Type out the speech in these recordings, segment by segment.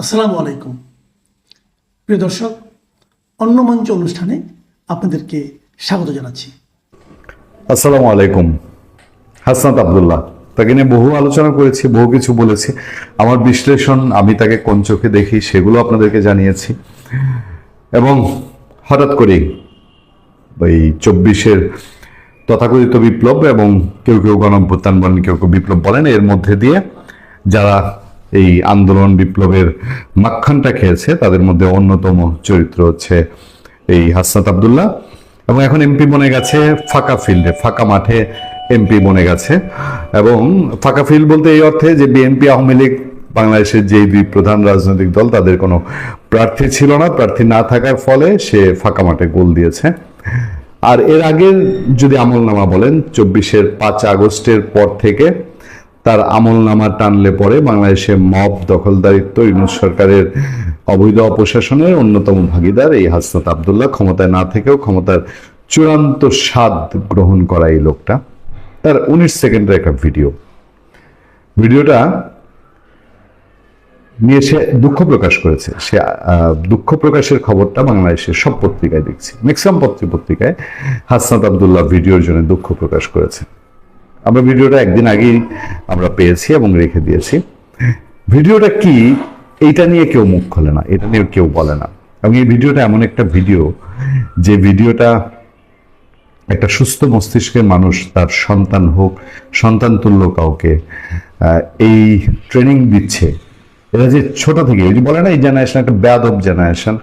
আসসালামু আলাইকুম প্রিয় দর্শক, অন্য মঞ্চ অনুষ্ঠানে আপনাদেরকে স্বাগত জানাচ্ছি। আসসালামু আলাইকুম। হাসনাত আব্দুল্লাহ, তাকে নিয়ে বহু আলোচনা করেছি, বহু কিছু বলেছি। আমার বিশ্লেষণ, আমি তাকে কোন চোখে দেখি সেগুলো আপনাদেরকে জানিয়েছি। এবং হঠাৎ করেই ওই 24-এর তথাকথিত বিপ্লব, এবং কেউ কেউ গণঅভ্যুত্থান বলেন, কেউ কেউ বিপ্লব বলেন, এর মধ্যে দিয়ে যারা এই আন্দোলন বিপ্লবের মাখখানটা খেয়েছে তাদের মধ্যে অন্যতম চরিত্র হচ্ছে এই হাসনাত আব্দুল্লাহ। এবং এখন এমপি বনে গেছে ফাঁকা ফিল্ডে, ফাঁকা মাঠে এমপি বনে গেছে। এবং ফাঁকা ফিল্ড বলতে এই অর্থে যে বিএনপি আওয়ামী লীগ বাংলাদেশের যেই দুই প্রধান রাজনৈতিক দল, তাদের কোনো প্রার্থী ছিল না। প্রার্থী না থাকার ফলে সে ফাঁকা মাঠে গোল দিয়েছে। আর এর আগের যদি আমলনামা বলেন, 24-এর 5 আগস্টের পর থেকে তার আমলনামা টানলে পরে বাংলাদেশে মব দখলদারিত্ব, ইউনূস সরকারের অবৈধ অপশাসনের অন্যতম ভাগিদার এই হাসনাত আব্দুল্লাহ ক্ষমতায় না থেকেও ক্ষমতার চূড়ান্ত স্বাদ গ্রহণ করা এই লোকটা। তার 19 সেকেন্ডের একটা ভিডিওটা নিয়ে সে দুঃখ প্রকাশ করেছে। সে দুঃখ প্রকাশের খবরটা বাংলাদেশের সব পত্রিকায় দেখছি, ম্যাক্সিমাম পত্রিকায় হাসনাত আব্দুল্লাহ ভিডিওর জন্য দুঃখ প্রকাশ করেছে। আমরা ভিডিওটা একদিন আগেই আমরা পেয়েছি এবং রেখে দিয়েছি। ভিডিওটা কি, এইটা নিয়ে কেউ মুখ খোলে না, এটা নিয়ে কেউ বলে না। এবং এই ভিডিওটা এমন একটা ভিডিও, যে ভিডিওটা একটা সুস্থ মস্তিষ্কের মানুষ তার সন্তান হোক, সন্তান তুল্য কাউকে এই ট্রেনিং দিচ্ছে। এরা যে ছোট থেকে, এই যে বলে না, এই জেনারেশন একটা বেয়াদব জেনারেশন,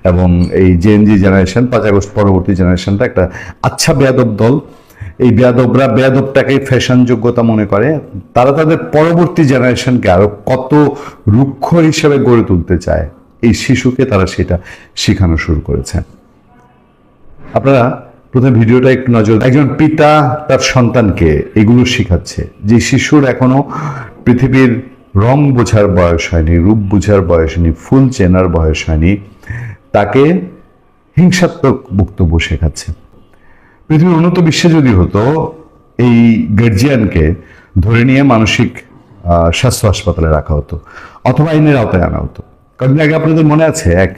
এবং এই জেএনজি জেনারেশন, 5 আগস্ট পরবর্তী জেনারেশনটা একটা আচ্ছা বেয়াদব দল। এই বেয়াদবরা বেয়াদবটাকেই ফ্যাশন যোগ্যতা মনে করে। তারা তাদের পরবর্তী জেনারেশনকে আরো কত রুক্ষ হিসেবে গড়ে তুলতে চায়, এই শিশুকে তারা সেটা শেখানো শুরু করেছে। আপনারা প্রথমে ভিডিওটা একটু নজর, একজন পিতা তার সন্তানকে এগুলো শিখাচ্ছে, যে শিশুর এখনো পৃথিবীর রং বোঝার বয়স হয়নি, রূপ বোঝার বয়স হয়নি, ফুল চেনার বয়স হয়নি, তাকে হিংসাত্মক বক্তব্য শেখাচ্ছে। পৃথিবীর উন্নত বিশ্বে যদি হতো, এই গার্জিয়ানকে ধরে নিয়ে মানসিক স্বাস্থ্য হাসপাতালে রাখা হতো, অথবা আইনের আওতায় আনা হতো। কদিন আগে আপনাদের মনে আছে, এক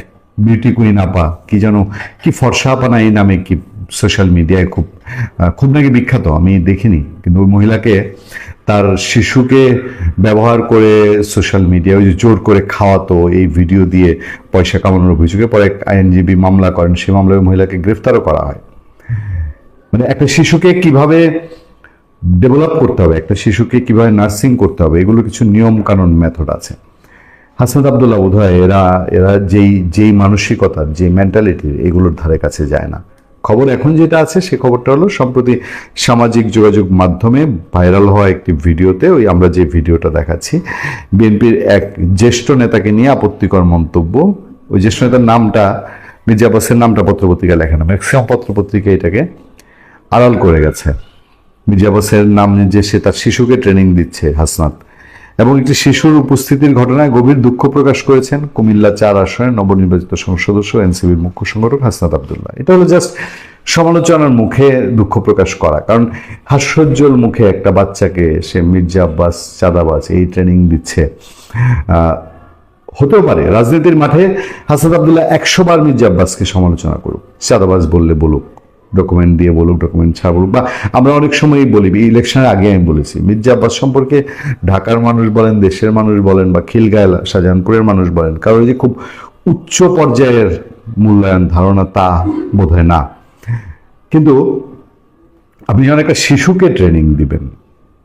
বিউটি কুইন আপা, কি যেন, কি ফর্সা আপা না, এই নামে কি সোশ্যাল মিডিয়ায় খুব নাকি বিখ্যাত, আমি দেখিনি, কিন্তু ওই মহিলাকে তার শিশুকে ব্যবহার করে সোশ্যাল মিডিয়ায় জোর করে খাওয়াতো, এই ভিডিও দিয়ে পয়সা কামানোর অভিযোগে পরে আইনজীবী মামলা করেন। সেই মামলায় মহিলাকে গ্রেফতারও করা হয়। মানে একটা শিশুকে কিভাবে ডেভেলপ করতে হবে, একটা শিশুকে কিভাবে নার্সিং করতে হবে, এগুলো কিছু নিয়ম কানুন মেথড আছে। হাসনাত আব্দুল্লাহ বোধহয় এরা যেই মানসিকতার, যে মেন্টালিটির, এগুলোর ধারে কাছে যায় না। খবর এখন যেটা আছে, সে খবরটা হলো সম্প্রতি সামাজিক যোগাযোগ মাধ্যমে ভাইরাল হওয়া একটি ভিডিওতে, ওই আমরা যে ভিডিওটা দেখাচ্ছি, বিএনপির এক জ্যেষ্ঠ নেতাকে নিয়ে আপত্তিকর মন্তব্য। ওই জ্যেষ্ঠ নেতার নামটা, মির্জা আব্বাসের নামটা পত্রপত্রিকায় লেখা না, ম্যাক্সিমাম পত্রপত্রিকা এটাকে আড়াল করে গেছে। মির্জা আব্বাসের নাম যে সে তার শিশুকে ট্রেনিং দিচ্ছে হাসনাত, এবং একটি শিশুর উপস্থিতির ঘটনায় গভীর দুঃখ প্রকাশ করেছেন কুমিল্লা 4 আসনের নবনির্বাচিত সংসদ সদস্য, এনসিবির মুখ্য সংগঠক হাসনাত আব্দুল্লাহ। এটা হলো জাস্ট সমালোচনার মুখে দুঃখ প্রকাশ করা, কারণ হাস্যোজ্জ্বল মুখে একটা বাচ্চাকে সে মির্জা আব্বাস চাঁদাবাজ এই ট্রেনিং দিচ্ছে। হতেও পারে রাজনীতির মাঠে হাসনাত আব্দুল্লাহ 100 বার মির্জা আব্বাসকে সমালোচনা করুক, চাঁদাবাজ বললে বলুক, ডকুমেন্ট দিয়ে বলুক, ডকুমেন্ট ছাড়া বলুক, বা আমরা অনেক সময়ই বলি, ইলেকশনের আগে আমি বলেছি, মির্জা আব্বাস সম্পর্কে ঢাকার মানুষ বলেন, দেশের মানুষ বলেন, বা খিলগাঁও শাহজাহানপুরের মানুষ বলেন, কারণ যে খুব উচ্চ পর্যায়ের মূল্যায়ন ধারণা তা বোধ হয় না। কিন্তু আপনি যখন একটা শিশুকে ট্রেনিং দিবেন,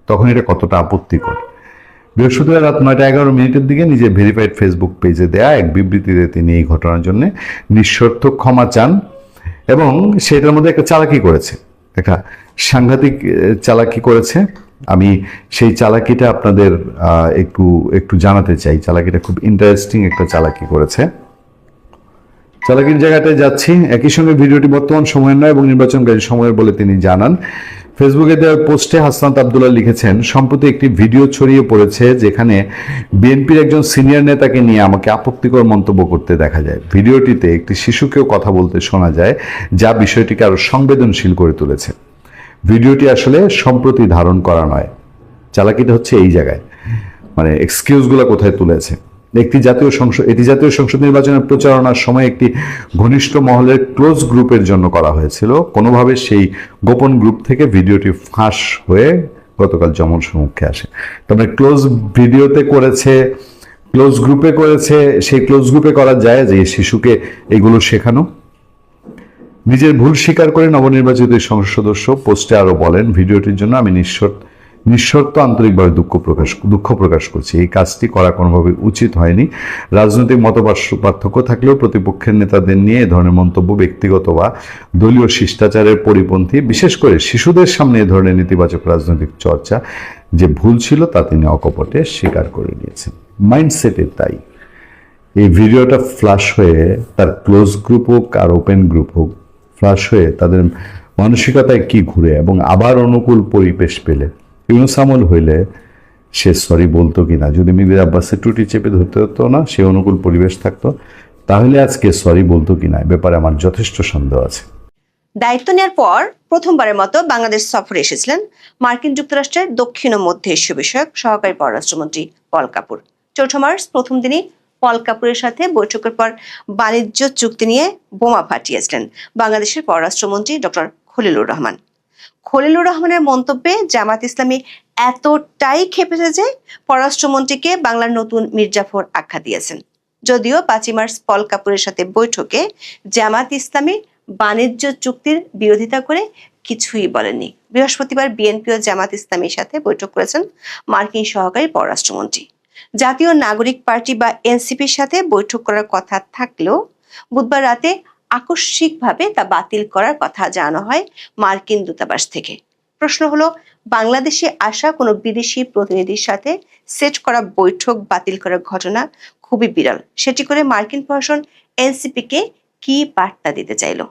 তখন এটা কতটা আপত্তিকর। বৃহস্পতিবার রাত 9:11 দিকে নিজের ভেরিফাইড ফেসবুক পেজে দেয়া এক বিবৃতিতে তিনি এই ঘটনার জন্য নিঃশর্ত ক্ষমা চান, এবং সেটার মধ্যে একটা চালাকি করেছে, একটা সাংঘাতিক চালাকি করেছে। আমি সেই চালাকিটা আপনাদের একটু জানাতে চাই। চালাকিটা খুব ইন্টারেস্টিং একটা চালাকি করেছে। চালাকির জায়গাটায় যাচ্ছি। একই সঙ্গে ভিডিওটি বর্তমান সময়ের নয় এবং নির্বাচনকারী সময়ের বলে তিনি জানান। ফেসবুকে দেওয়া পোস্টে হাসনাত আব্দুল্লাহ লিখেছেন, সম্প্রতি একটি ভিডিও ছড়িয়ে পড়েছে যেখানে বিএনপির একজন সিনিয়র নেতাকে নিয়ে আমাকে আপত্তিকর মন্তব্য করতে দেখা যায়। ভিডিওটিতে একটি শিশুকেও কথা বলতে শোনা যায়, যা বিষয়টিকে আরো সংবেদনশীল করে তুলেছে। ভিডিওটি আসলে সম্প্রতি ধারণ করা নয়। চালাকিটা হচ্ছে এই জায়গায়, মানে এক্সকিউজগুলো কোথায় তুলেছে। এটি জাতীয় সংসদ নির্বাচনের প্রচারণার সময় একটি ঘনিষ্ঠ মহলের ক্লোজ গ্রুপের জন্য করা হয়েছিল। কোনোভাবে সেই গোপন গ্রুপ থেকে ভিডিওটি ফাঁস হয়ে গতকাল যমন সম্মুখে আসে। তবে ক্লোজ গ্রুপে করেছে, সেই ক্লোজ গ্রুপে করা যায় যে শিশুকে এগুলো শেখানো। নিজের ভুল স্বীকার করে নবনির্বাচিত সংসদ সদস্য পোস্টে আরো বলেন, ভিডিওটির জন্য আমি নিঃশর্ত আন্তরিকভাবে দুঃখ প্রকাশ করছি। এই কাজটি করা কোনোভাবে উচিত হয়নি। রাজনৈতিক মত পার্থক্য থাকলেও প্রতিপক্ষের নেতাদের নিয়ে এ ধরনের মন্তব্য ব্যক্তিগত বা দলীয় শিষ্টাচারের পরিপন্থী। বিশেষ করে শিশুদের সামনে এ ধরনের নেতিবাচক রাজনৈতিক চর্চা যে ভুল ছিল তা তিনি অকপটে স্বীকার করে নিয়েছেন। মাইন্ডসেটে তাই এই ভিডিওটা ফ্ল্যাশ হয়ে, তার ক্লোজ গ্রুপ হোক আর ওপেন গ্রুপ হোক, ফ্ল্যাশ হয়ে তাদের মানসিকতায় কি ঘুরে এবং আবার অনুকূল পরিবেশ পেলে ইউনূস আমল হইলে সে সরি বলতো কিনা, যদি মির্জা আব্বাসের টুটি চেপে ধরতে হতো না, সে অনুকূল পরিবেশ থাকতো, তাহলে আজকে সরি বলতো কিনা এ ব্যাপারে আমার যথেষ্ট সন্দেহ আছে। দায়িত্ব নেওয়ার পর প্রথমবারের মতো বাংলাদেশ সফরে এসেছিলেন মার্কিন যুক্তরাষ্ট্রের দক্ষিণ ও মধ্য এশীয় বিষয়ক সহকারী পররাষ্ট্রমন্ত্রী পল কাপুর। 4 মার্চ প্রথম দিনই পল কাপুরের সাথে বৈঠকের পর বাণিজ্য চুক্তি নিয়ে বোমা ফাটিয়েছিলেন বাংলাদেশের পররাষ্ট্রমন্ত্রী ডক্টর খলিলুর রহমান। খলিলুর রহমানের মন্তব্যে জামাত ইসলামী এতটাই ক্ষেপেছে যে পররাষ্ট্রমন্ত্রীকে বাংলার নতুন মির্জাফর আখ্যা দিয়েছেন। যদিও 5 মার্চ পল কাপুরের সাথে বৈঠকে জামাত ইসলামী বাণিজ্য চুক্তির বিরোধিতা করে কিছুই বলেননি। বৃহস্পতিবার বিএনপি ও জামাত ইসলামীর সাথে বৈঠক করেছেন মার্কিন সহকারী পররাষ্ট্রমন্ত্রী। জাতীয় নাগরিক পার্টি বা এনসিপির সাথে বৈঠক করার কথা থাকলেও বুধবার রাতে আকস্মিকভাবে তা বাতিল করার কথা জানানো হয় মার্কিন দূতাবাস থেকে। প্রশ্ন হলো, বাংলাদেশে আসা কোনো বিদেশি প্রতিনিধির সাথে সেট করা বৈঠক বাতিল করার ঘটনা খুবই বিরল। সেটি করে মার্কিন প্রশাসন এনসিপিকে কি বার্তা দিতে চাইলো?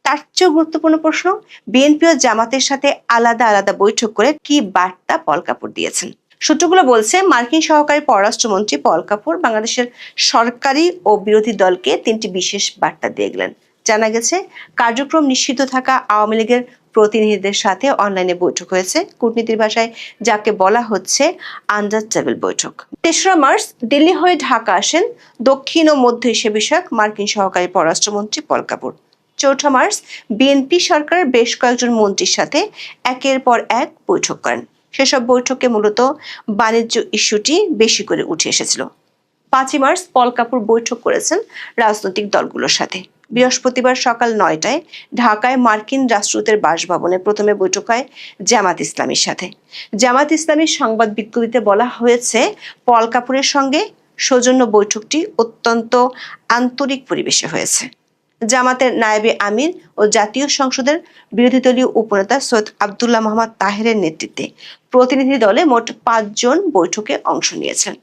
তার চেয়েও গুরুত্বপূর্ণ প্রশ্ন, বিএনপি ও জামাতের সাথে আলাদা আলাদা বৈঠক করে কি বার্তা পল কাপুর দিয়েছেন? সূত্রগুলো বলছে, মার্কিন সহকারী পররাষ্ট্রমন্ত্রী পল কাপুর বাংলাদেশের সরকারি ও বিরোধী দলকে 3টি বিশেষ বার্তা দিয়ে গেলেন। জানা গেছে, কার্যক্রম নিষিদ্ধ থাকা আওয়ামী লীগের প্রতিনিধিদের সাথে অনলাইনে বৈঠক হয়েছে। কূটনীতির ভাষায় যাকে বলা হচ্ছে আন্ডার টেবিল বৈঠক। 3রা মার্চ দিল্লি হয়ে ঢাকা আসেন দক্ষিণ ও মধ্য এশিয়া বিষয়ক মার্কিন সহকারী পররাষ্ট্রমন্ত্রী পল কাপুর। 4 মার্চ বিএনপি সরকারের বেশ কয়েকজন মন্ত্রীর সাথে একের পর এক বৈঠক করেন। সেসব বৈঠকে মূলত বাণিজ্য ইস্যুটি বেশি করে উঠে এসেছিল। 5 মার্চ পল কাপুর বৈঠক করেছেন রাজনৈতিক দলগুলোর সাথে। বৃহস্পতিবার সকাল 9টায় ঢাকায় মার্কিন রাষ্ট্রদূতের বাসভবনে প্রথমে বৈঠক হয় জামাত ইসলামীর সাথে। জামাত ইসলামীর সংবাদ বিজ্ঞপ্তিতে বলা হয়েছে, পল কাপুরের সঙ্গে সৌজন্য বৈঠকটি অত্যন্ত আন্তরিক পরিবেশে হয়েছে। জামাতের নায়েবে আমির ও জাতীয় সংসদের বিরোধী দলীয় উপনেতা সৈয়দ আব্দুল্লাহ মোহাম্মদ তাহেরের নেতৃত্বে প্রতিনিধি দলে মোট 5 জন বৈঠকে অংশ নিয়েছেন।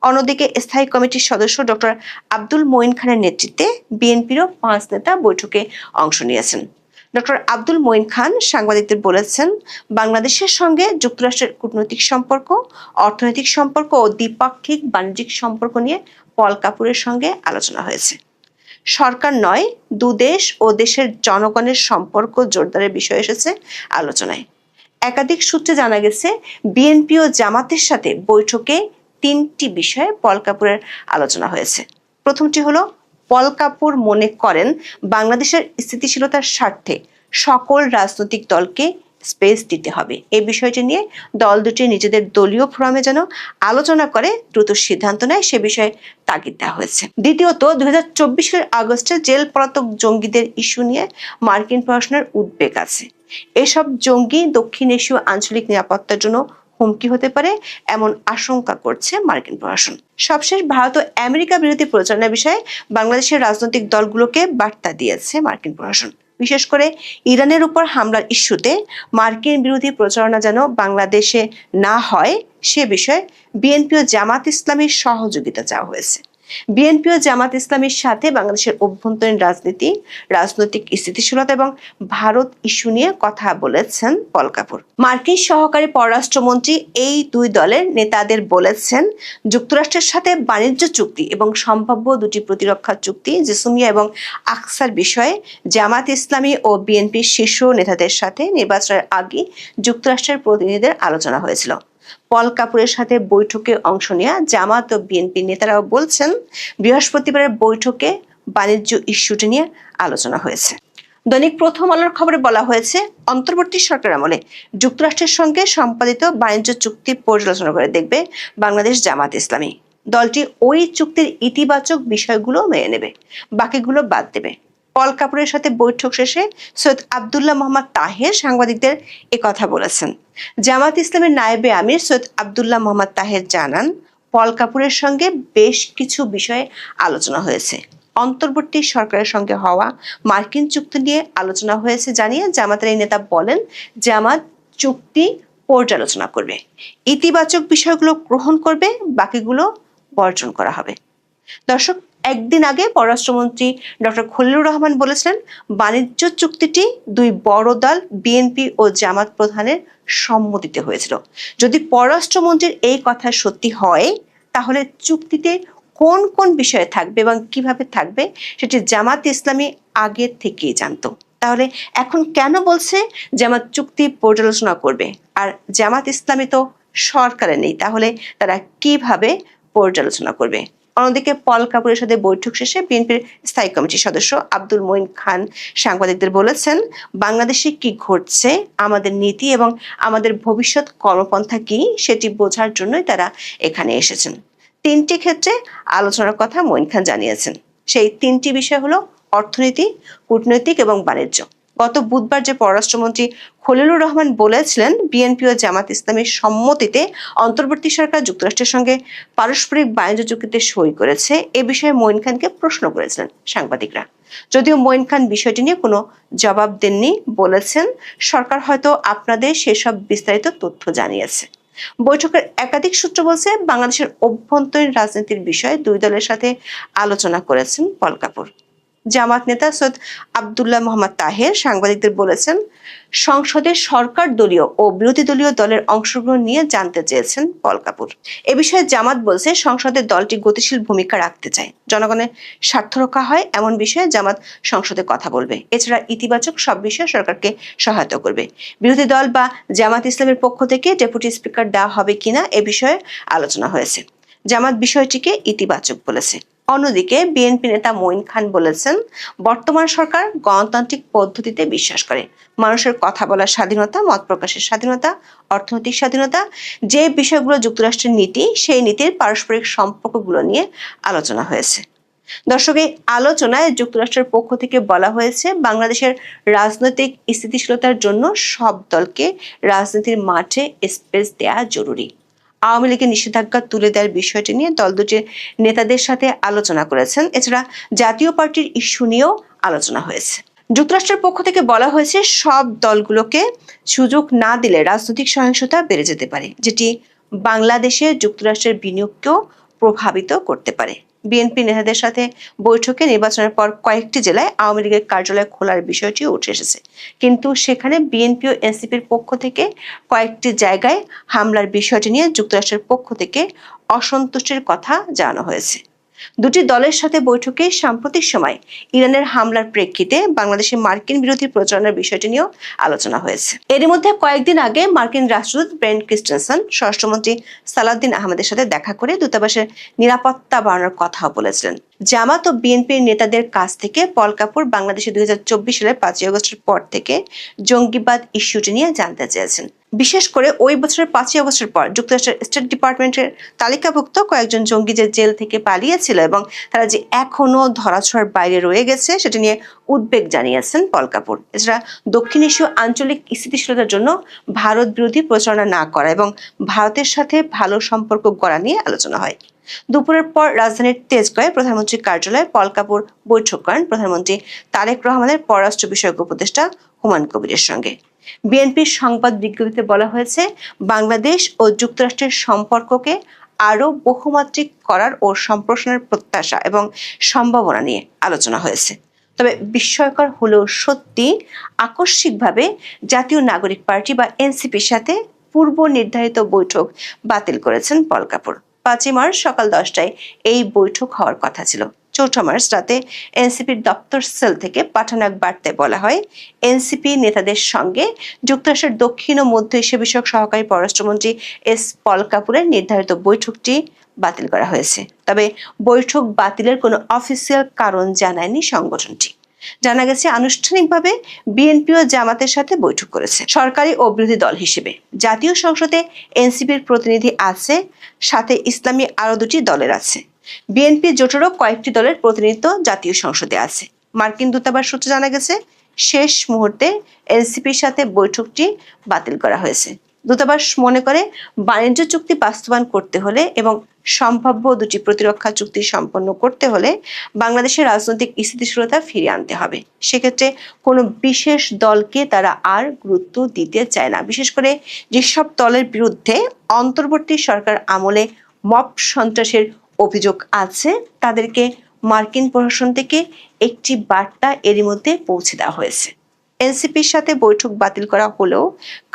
অন্যদিকে স্থায়ী কমিটির সদস্য ডক্টর আব্দুল মঈন খানের নেতৃত্বে বিএনপিরও 5 নেতা বৈঠকে অংশ নিয়েছেন। ডক্টর আব্দুল মঈন খান সাংবাদিকদের বলেছেন, বাংলাদেশের সঙ্গে যুক্তরাষ্ট্রের কূটনৈতিক সম্পর্ক, অর্থনৈতিক সম্পর্ক ও দ্বিপাক্ষিক বাণিজ্যিক সম্পর্ক নিয়ে পল কাপুরের সঙ্গে আলোচনা হয়েছে। সরকার নয়, দুদেশ ও দেশের জনগণের সম্পর্ক জোরদারের বিষয় এসেছে আলোচনায়। একাধিক সূত্রে জানা গেছে, বিএনপি ও জামাতের সাথে বৈঠকে 3টি বিষয়ে পল কাপুরের আলোচনা হয়েছে। প্রথমটি হলো, পল কাপুর মনে করেন বাংলাদেশের স্থিতিশীলতার স্বার্থে সকল রাজনৈতিক দলকে স্পেস দিতে হবে। এই বিষয়টি নিয়ে দল দুটি নিজেদের দলীয় ফোরামে যেন আলোচনা করে দ্রুত সিদ্ধান্ত নেয় সে বিষয়ে তাগিদ দেওয়া হয়েছে। দ্বিতীয়ত, 2024 আগস্টে জেল পলাতক জঙ্গিদের ইস্যু নিয়ে মার্কিন প্রশাসনের উদ্বেগ আছে। এসব জঙ্গি দক্ষিণ এশীয় আঞ্চলিক নিরাপত্তার জন্য হুমকি হতে পারে এমন আশঙ্কা করছে মার্কিন প্রশাসন। সবশেষ, ভারত ও আমেরিকা বিরোধী প্রচারণার বিষয়ে বাংলাদেশের রাজনৈতিক দলগুলোকে বার্তা দিয়েছে মার্কিন প্রশাসন। বিশেষ করে ইরানের উপর হামলার ইস্যুতে মার্কিন বিরোধী প্রচারণা যেন বাংলাদেশে না হয় সে বিষয়ে বিএনপি ও জামাত ইসলামীর সহযোগিতা চাওয়া হয়েছে। বিএনপি ও জামাত ইসলামীর সাথে বাংলাদেশের অভ্যন্তরীণ রাজনীতি, রাজনৈতিক স্থিতিশীলতা এবং ভারত ইস্যু নিয়ে কথা বলেছেন পল কাপুর। মার্কিন সহকারী পররাষ্ট্রমন্ত্রী এই 2 দলের নেতাদের বলেছেন, যুক্তরাষ্ট্রের সাথে বাণিজ্য চুক্তি এবং সম্ভাব্য 2টি প্রতিরক্ষা চুক্তি, জেসুমিয়া এবং আকসার বিষয়ে জামাত ইসলামী ও বিএনপির শীর্ষ নেতাদের সাথে নির্বাচনের আগে যুক্তরাষ্ট্রের প্রতিনিধিদের আলোচনা হয়েছিল। পল কাপুরের সাথে বৈঠকে অংশ নেওয়া জামাত ও বিএনপি নেতারাও বলছেন, বৃহস্পতিবারের বৈঠকে বাণিজ্য ইস্যুটি নিয়ে আলোচনা হয়েছে। দৈনিক প্রথম আলোর খবরে বলা হয়েছে, অন্তর্বর্তী সরকার আমলে যুক্তরাষ্ট্রের সঙ্গে সম্পাদিত বাণিজ্য চুক্তি পর্যালোচনা করে দেখবে বাংলাদেশ জামাত ইসলামী। দলটি ওই চুক্তির ইতিবাচক বিষয়গুলো মেনে নেবে, বাকিগুলো বাদ দেবে। পল কাপুরের সাথে বৈঠক শেষে সৈয়দ আব্দুল্লাহ মোহাম্মদ তাহের সাংবাদিকদের একথা বলেছেন। জামাত ইসলামের নায়েবে আমির সৈয়দ আব্দুল্লাহ মোহাম্মদ তাহের জানান, পল কাপুরের সঙ্গে বেশ কিছু বিষয়ে আলোচনা হয়েছে। অন্তর্বর্তী সরকারের সঙ্গে হওয়া মার্কিন চুক্তি নিয়ে আলোচনা হয়েছে জানিয়ে জামাতের এই নেতা বলেন, জামাত চুক্তি পর্যালোচনা করবে, ইতিবাচক বিষয়গুলো গ্রহণ করবে, বাকিগুলো বর্জন করা হবে। দর্শক, একদিন আগে পররাষ্ট্রমন্ত্রী ডক্টর খলিলুর রহমান বলেছিলেন, বাণিজ্য চুক্তিটি দুই বড় দল বিএনপি ও জামাত প্রধানের সম্মতিতে হয়েছিল। যদি পররাষ্ট্রমন্ত্রীর এই কথা সত্যি হয়, তাহলে চুক্তিতে কোন কোন বিষয়ে থাকবে এবং কিভাবে থাকবে সেটি জামাত ইসলামী আগে থেকেই জানতো। তাহলে এখন কেন বলছে জামাত চুক্তি পর্যালোচনা করবে? আর জামাত ইসলামী তো সরকারে নেই, তাহলে তারা কিভাবে পর্যালোচনা করবে? অন্যদিকে পল কাপুরের সাথে বৈঠক শেষে বিএনপির স্থায়ী কমিটির সদস্য আব্দুল মঈন খান সাংবাদিকদের বলেছেন, বাংলাদেশে কি ঘটছে, আমাদের নীতি এবং আমাদের ভবিষ্যৎ কর্মপন্থা কি সেটি বোঝার জন্যই তারা এখানে এসেছেন। তিনটি ক্ষেত্রে আলোচনার কথা মঈন খান জানিয়েছেন। সেই তিনটি বিষয় হলো অর্থনীতি, কূটনৈতিক এবং বাণিজ্য। গত বুধবার যে পররাষ্ট্রমন্ত্রী খলিলুর রহমান বলেছিলেন, বিএনপি ও জামাত ইসলামের সম্মতিতে অন্তর্বর্তী সরকার যুক্তরাষ্ট্রের সঙ্গে পারস্পরিক বাণিজ্য চুক্তিতে সই করেছে, এ বিষয়ে মঈন খানকে প্রশ্ন করেছিলেন সাংবাদিকরা। যদিও মঈন খান বিষয়টি নিয়ে কোনো জবাব দেননি, বলেছেন সরকার হয়তো আপনাদের সেসব বিস্তারিত তথ্য জানিয়েছে। বৈঠকের একাধিক সূত্র বলছে, বাংলাদেশের অভ্যন্তরীণ রাজনীতির বিষয়ে দুই দলের সাথে আলোচনা করেছেন পল কাপুর। জামাত নেতা সৈয়দ আব্দুল্লাহ মোহাম্মদ তাহের সাংবাদিকদের বলেছেন, সংসদে সরকার দলীয় ও বিরোধী দলীয় দলের অংশগ্রহণ নিয়ে জানতে চেয়েছেন পল কাপুর। এ বিষয়ে জামাত বলছে, সংসদে দলটি গতিশীল ভূমিকা রাখতে চায়, জনগণের স্বার্থ রক্ষা হয় এমন বিষয়ে জামাত সংসদে কথা বলবে। এছাড়া ইতিবাচক সব বিষয়ে সরকারকে সহায়তা করবে। বিরোধী দল বা জামাত ইসলামের পক্ষ থেকে ডেপুটি স্পিকার দেওয়া হবে কিনা এ বিষয়ে আলোচনা হয়েছে। জামাত বিষয়টিকে ইতিবাচক বলেছে। অন্যদিকে বিএনপি নেতা মঈন খান বলেছেন, বর্তমান সরকার গণতান্ত্রিক পদ্ধতিতে বিশ্বাস করে। মানুষের কথা বলার স্বাধীনতা, মত প্রকাশের স্বাধীনতা, অর্থনৈতিক স্বাধীনতা, যে বিষয়গুলো যুক্তরাষ্ট্রের নীতি, সেই নীতির পারস্পরিক সম্পর্কগুলো নিয়ে আলোচনা হয়েছে। দর্শক, এই আলোচনায় যুক্তরাষ্ট্রের পক্ষ থেকে বলা হয়েছে, বাংলাদেশের রাজনৈতিক স্থিতিশীলতার জন্য সব দলকে রাজনীতির মাঠে স্পেস দেওয়া জরুরি। আওয়ামী লীগের নিষেধাজ্ঞা তুলে দেওয়ার বিষয়টি নিয়ে দল দুটির নেতাদের সাথে আলোচনা করেছেন। এছাড়া জাতীয় পার্টির ইস্যু নিয়েও আলোচনা হয়েছে। যুক্তরাষ্ট্রের পক্ষ থেকে বলা হয়েছে, সব দলগুলোকে সুযোগ না দিলে রাজনৈতিক সহিংসতা বেড়ে যেতে পারে, যেটি বাংলাদেশে যুক্তরাষ্ট্রের বিনিয়োগকেও প্রভাবিত করতে পারে। বিএনপি নেতাদের সাথে বৈঠকে নির্বাচনের পর কয়েকটি জেলায় আওয়ামী লীগের কার্যালয় খোলার বিষয়টিও উঠে এসেছে, কিন্তু সেখানে বিএনপি ও এনসিপির পক্ষ থেকে কয়েকটি জায়গায় হামলার বিষয়টি নিয়ে যুক্তরাষ্ট্রের পক্ষ থেকে অসন্তুষ্টির কথা জানানো হয়েছে। দুটি দলের সাথে বৈঠকে সাম্প্রতিক সময় ইরানের হামলার প্রেক্ষিতে বাংলাদেশে মার্কিন বিরোধী প্রচারণার বিষয়টি নিয়েও আলোচনা হয়েছে। এরই মধ্যে কয়েকদিন আগে মার্কিন রাষ্ট্রদূত ব্রেন্ট ক্রিস্টেনসন স্বরাষ্ট্রমন্ত্রী সালাউদ্দিন আহমেদের সাথে দেখা করে দূতাবাসের নিরাপত্তা বাড়ানোর কথাও বলেছিলেন। জামাত ও বিএনপির নেতাদের কাছ থেকে পল কাপুর বাংলাদেশে 2024 সালের 5 আগস্টের পর থেকে জঙ্গিবাদ ইস্যুটি নিয়ে জানতে চেয়েছেন। বিশেষ করে ওই বছরের 5 আগস্টের পর যুক্তরাষ্ট্রের স্টেট ডিপার্টমেন্টের তালিকাভুক্ত কয়েকজন জঙ্গি যে জেল থেকে পালিয়েছিল এবং তারা যে এখনো ধরাছোঁয়ার বাইরে রয়ে গেছে সেটি নিয়ে উদ্বেগ জানিয়েছেন পল কাপুর। এছাড়া দক্ষিণ এশীয় আঞ্চলিক স্থিতিশীলতার জন্য ভারত বিরোধী প্রচারণা না করা এবং ভারতের সাথে ভালো সম্পর্ক গড়া নিয়ে আলোচনা হয়। দুপুরের পর রাজধানীর তেজগাঁয়ে প্রধানমন্ত্রীর কার্যালয়ে পল কাপুর বৈঠক করেন প্রধানমন্ত্রী তারেক রহমানের পররাষ্ট্র বিষয়ক উপদেষ্টা হুমায়ুন কবিরের সঙ্গে। বিএনপির সংবাদ বিজ্ঞপ্তিতে বলা হয়েছে, বাংলাদেশ ও যুক্তরাষ্ট্রের সম্পর্ককে আরও বহুমাত্রিক করার ও সম্প্রসারণের প্রত্যাশা এবং সম্ভাবনা নিয়ে আলোচনা হয়েছে। তবে বিস্ময়কর হলেও সত্যি, আকস্মিকভাবে জাতীয় নাগরিক পার্টি বা এনসিপির সাথে পূর্ব নির্ধারিত বৈঠক বাতিল করেছেন পল কাপুর। 5 মার্চ সকাল 10টায় এই বৈঠক হওয়ার কথা ছিল। 4 মার্চ রাতে এনসিপির দপ্তর সেল থেকে পাঠানো এক বার্তায় বলা হয়, এনসিপি নেতাদের সঙ্গে যুক্তরাষ্ট্রের দক্ষিণ ও মধ্য এশিয়া বিষয়ক সহকারী পররাষ্ট্রমন্ত্রী এস পল কাপুরের নির্ধারিত বৈঠকটি বাতিল করা হয়েছে। তবে বৈঠক বাতিলের কোনো অফিসিয়াল কারণ জানায়নি সংগঠনটি। জানা গেছে, আনুষ্ঠানিকভাবে বিএনপি ও জামাতের সাথে বৈঠক করেছে। সরকারি ও বিরোধী দল হিসেবে জাতীয় সংসদে এনসিপির প্রতিনিধি আছে, সাথে ইসলামী আরো 2টি দলের আছে। বিএনপি জোটেরও কয়েকটি দলের প্রতিনিধিত্ব জাতীয় সংসদে আছে। মার্কিন দূতাবাস সূত্রে জানা গেছে, শেষ মুহূর্তে এনসিপির সাথে বৈঠকটি বাতিল করা হয়েছে। দূতাবাস মনে করে, বাণিজ্য চুক্তি বাস্তবায়ন করতে হলে এবং সম্ভাব্য 2টি প্রতিরক্ষা চুক্তি সম্পন্ন করতে হলে বাংলাদেশের রাজনৈতিক স্থিতিশীলতা ফিরিয়ে আনতে হবে। সেক্ষেত্রে কোনো বিশেষ দলকে তারা আর গুরুত্ব দিতে চায় না। বিশেষ করে যেসব দলের বিরুদ্ধে অন্তর্বর্তী সরকার আমলে মব সন্ত্রাসের অভিযোগ আছে, তাদেরকে মার্কিন প্রশাসন থেকে একটি বার্তা এরই মধ্যে পৌঁছে দেওয়া হয়েছে। এনসিপির সাথে বৈঠক বাতিল করা হলেও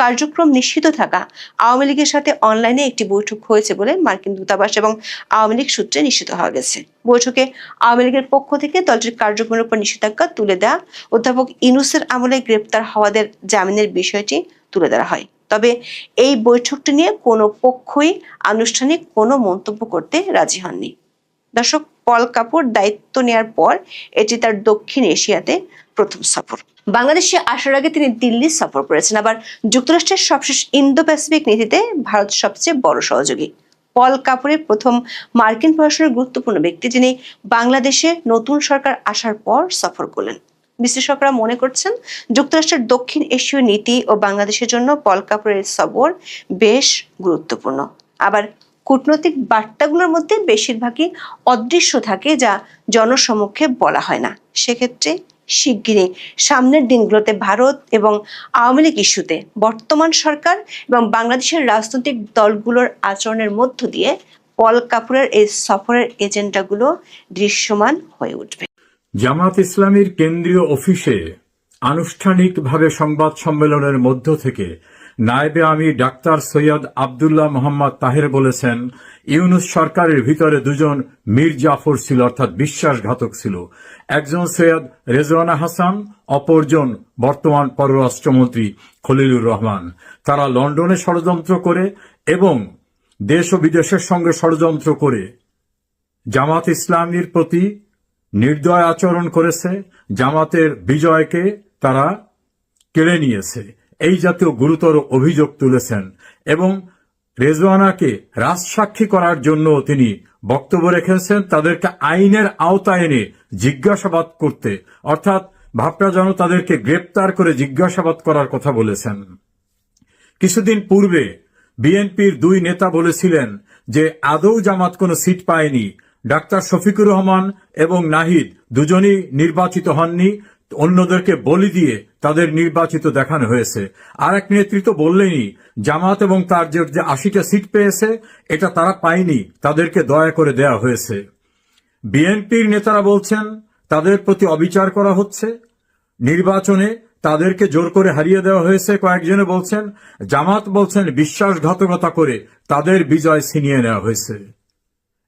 কার্যক্রম নিষিদ্ধ থাকা আওয়ামী লীগের সাথে অনলাইনে একটি বৈঠক হয়েছে বলে মার্কিন দূতাবাস এবং আওয়ামী লীগ সূত্রে নিশ্চিত হওয়া গেছে। বৈঠকে আওয়ামী লীগের পক্ষ থেকে দলটির কার্যক্রমের উপর নিষেধাজ্ঞা তুলে দেওয়া, অধ্যাপক ইউনূসের আমলে গ্রেপ্তার হওয়াদের জামিনের বিষয়টি তুলে ধরা হয়। তবে এই বৈঠকটি নিয়ে কোনো পক্ষই আনুষ্ঠানিক কোনো মন্তব্য করতে রাজি হননি। দর্শক, পল কাপুর দায়িত্ব নেওয়ার পর এটি তার দক্ষিণ এশিয়াতে প্রথম সফর। বাংলাদেশে আসার আগে তিনি দিল্লি সফর করেছেন। আবার যুক্তরাষ্ট্রের সবশেষ ইন্দো প্যাসিফিক নীতিতে ভারত সবচেয়ে বড় সহযোগী। পল কাপুরের প্রথম মার্কিন প্রশাসনের গুরুত্বপূর্ণ ব্যক্তি, যিনি বাংলাদেশে নতুন সরকার আসার পর সফর করলেন। বিশ্লেষকরা মনে করছেন, যুক্তরাষ্ট্রের দক্ষিণ এশীয় নীতি ও বাংলাদেশের জন্য পল কাপুরের সফর বেশ গুরুত্বপূর্ণ। আবার কূটনৈতিক বার্তাগুলোর মধ্যে বেশিরভাগই অদৃশ্য থাকে, যা জনসমক্ষে বলা হয় না। সেক্ষেত্রে শিগগিরই সামনের দিনগুলোতে ভারত এবং আওয়ামী লীগ ইস্যুতে বর্তমান সরকার এবং বাংলাদেশের রাজনৈতিক দলগুলোর আচরণের মধ্য দিয়ে পল কাপুরের এই সফরের এজেন্ডাগুলো দৃশ্যমান হয়ে উঠবে। জামাত ইসলামীর কেন্দ্রীয় অফিসে আনুষ্ঠানিকভাবে সংবাদ সম্মেলনের মধ্য থেকে নায়েবে আমির ডাক্তার সৈয়দ আব্দুল্লাহ মোহাম্মদ তাহের বলেছেন, ইউনূস সরকারের ভিতরে 2জন মীর জাফর ছিল, অর্থাৎ বিশ্বাসঘাতক ছিল। একজন সৈয়দ রেজওয়ানা হাসান, অপরজন বর্তমান পররাষ্ট্রমন্ত্রী খলিলুর রহমান। তারা লন্ডনে ষড়যন্ত্র করে এবং দেশ ও বিদেশের সঙ্গে ষড়যন্ত্র করে জামাত ইসলামীর প্রতি নির্দয় আচরণ করেছে। জামাতের বিজয়কে তারা কেড়ে নিয়েছে, এই জাতীয় গুরুতর অভিযোগ তুলেছেন এবং রেজওয়ানাকে রাজসাক্ষী করার জন্য তিনি বক্তব্য রেখেছেন, তাদেরকে আইনের আওতায় এনে জিজ্ঞাসাবাদ করতে, অর্থাৎ ভাবটা যেন তাদেরকে গ্রেপ্তার করে জিজ্ঞাসাবাদ করার কথা বলেছেন। কিছুদিন পূর্বে বিএনপির 2 নেতা বলেছিলেন যে আদৌ জামাত কোনো সিট পায়নি। ডাক্তার শফিকুর রহমান এবং নাহিদ দুজনই নির্বাচিত হননি, অন্যদেরকে বলি দিয়ে তাদের নির্বাচিত দেখানো হয়েছে। আর এক নেতৃত্ব বললেনই জামাত এবং তার যে 80টা সিট পেয়েছে এটা তারা পায়নি, তাদেরকে দয়া করে দেয়া হয়েছে। বিএনপির নেতারা বলছেন তাদের প্রতি অবিচার করা হচ্ছে, নির্বাচনে তাদেরকে জোর করে হারিয়ে দেওয়া হয়েছে। কয়েকজনে বলছেন, জামাত বলছেন বিশ্বাসঘাতকতা করে তাদের বিজয় ছিনিয়ে নেওয়া হয়েছে।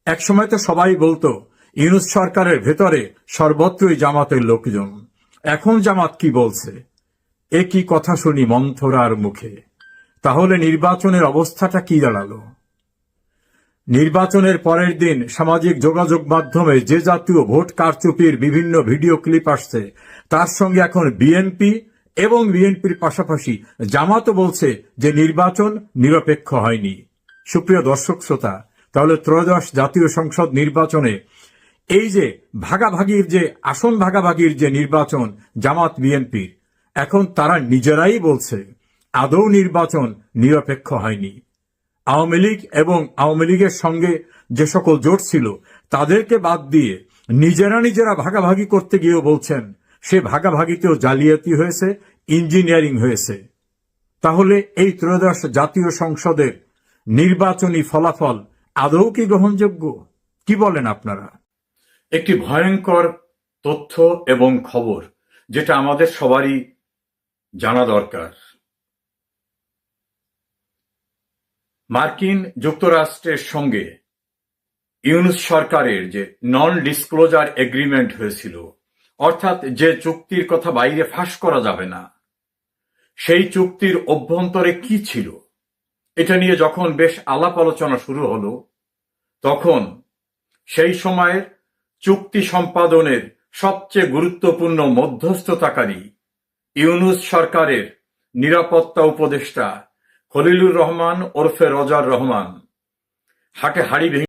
একসময় তো সবাই বলতো ইউনূস সরকারের ভেতরে সর্বত্রই জামাতের লোকজন। এখন জামাত কি বলছে? এ কি কথা শুনি মন্থরার মুখে। তাহলে নির্বাচনের অবস্থাটা কি দাঁড়ালো? নির্বাচনের পরের দিন সামাজিক যোগাযোগ মাধ্যমে যে জাতীয় ভোট কারচুপির বিভিন্ন ভিডিও ক্লিপ আসছে, তার সঙ্গে এখন বিএনপি এবং বিএনপির পাশাপাশি জামাতও বলছে যে নির্বাচন নিরপেক্ষ হয়নি। সুপ্রিয় দর্শক শ্রোতা, তাহলে ত্রয়োদশ জাতীয় সংসদ নির্বাচনে এই যে ভাগাভাগির যে আসন ভাগাভাগির যে নির্বাচন জামাত বিএনপির, এখন তারা নিজেরাই বলছে আদৌ নির্বাচন নিরপেক্ষ হয়নি। আওয়ামী লীগ এবং আওয়ামী লীগের সঙ্গে যে সকল জোট ছিল তাদেরকে বাদ দিয়ে নিজেরা ভাগাভাগি করতে গিয়েও বলছেন সে ভাগাভাগিতেও জালিয়াতি হয়েছে, ইঞ্জিনিয়ারিং হয়েছে। তাহলে এই ত্রয়োদশ জাতীয় সংসদের নির্বাচনী ফলাফল আদৌ কি গ্রহণযোগ্য? কি বলেন আপনারা? একটি ভয়ঙ্কর তথ্য এবং খবর যেটা আমাদের সবারই জানা দরকার। মার্কিন যুক্তরাষ্ট্রের সঙ্গে ইউনূস সরকারের যে নন ডিসক্লোজার এগ্রিমেন্ট হয়েছিল, অর্থাৎ যে চুক্তির কথা বাইরে ফাঁস করা যাবে না, সেই চুক্তির অভ্যন্তরে কি ছিল এটা নিয়ে যখন বেশ আলাপ আলোচনা শুরু হলো, তখন সেই সময়ের চুক্তি সম্পাদনের সবচেয়ে গুরুত্বপূর্ণ মধ্যস্থতাকারী ইউনূস সরকারের নিরাপত্তা উপদেষ্টা খলিলুর রহমান ওরফে রজার রহমান হাটে হাড়ি